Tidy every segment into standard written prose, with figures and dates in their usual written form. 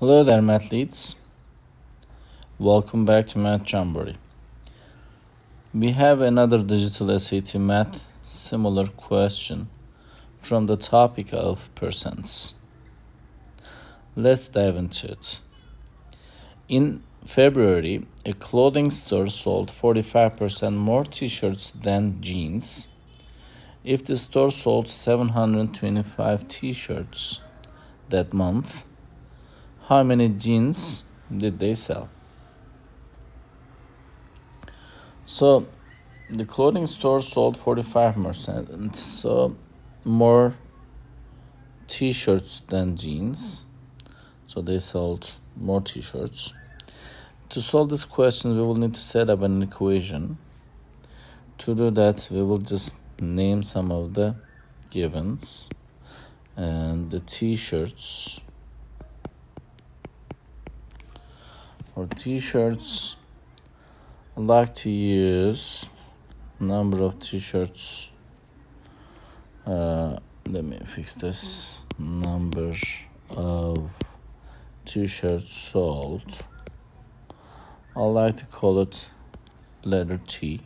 Hello there, mathletes. Welcome back to Math Jamboree. We have another digital SAT math similar question from the topic of percents. Let's dive into it. In February, a clothing store sold 45% more t-shirts than jeans. If the store sold 725 t-shirts that month, how many jeans did they sell? So the clothing store sold 45%, so more t-shirts than jeans. So they sold more t-shirts. To solve this question, we will need to set up an equation. To do that, we will just name some of the givens and the t-shirts. For t-shirts, I like to use number of t-shirts. Let me fix this. Number of t-shirts sold. I like to call it letter T.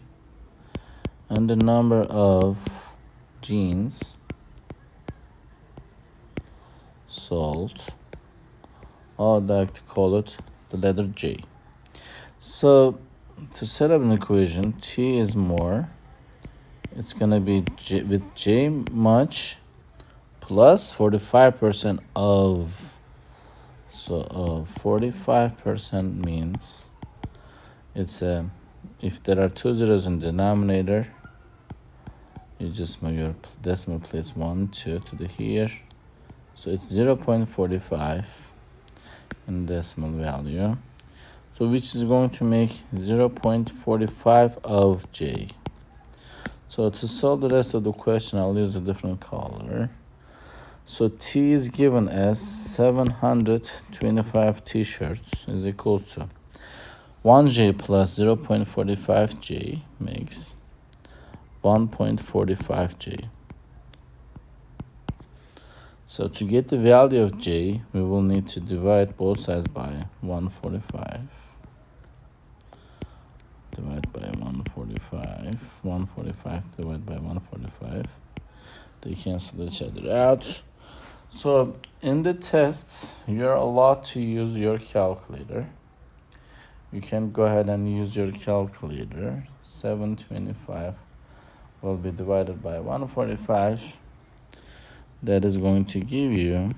And the number of jeans sold, I would like to call it the letter J. So to set up an equation, T is more. It's gonna be with J much plus 45% of. So 45% means it's if there are two zeros in the denominator, you just move your decimal place 1, 2 to the here. So it's 0.45 in decimal value. So which is going to make 0.45 of J. So to solve the rest of the question, I'll use a different color. So T is given as 725 t-shirts is equal to 1J plus 0.45J makes 1.45J. So to get the value of J, we will need to divide both sides by 145. Divide by 145. 145 divided by 145. They cancel each other out. So in the tests, you're allowed to use your calculator. You can go ahead and use your calculator. 725 will be divided by 145. That is going to give you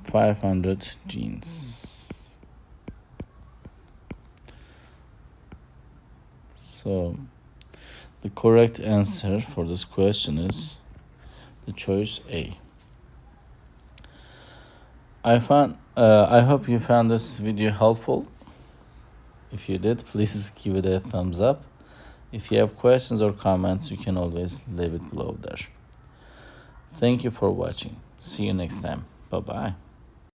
500 jeans. So the correct answer for this question is the choice A. I hope you found this video helpful. If you did, please give it a thumbs up. If you have questions or comments, you can always leave it below there. Thank you for watching. See you next time. Bye-bye.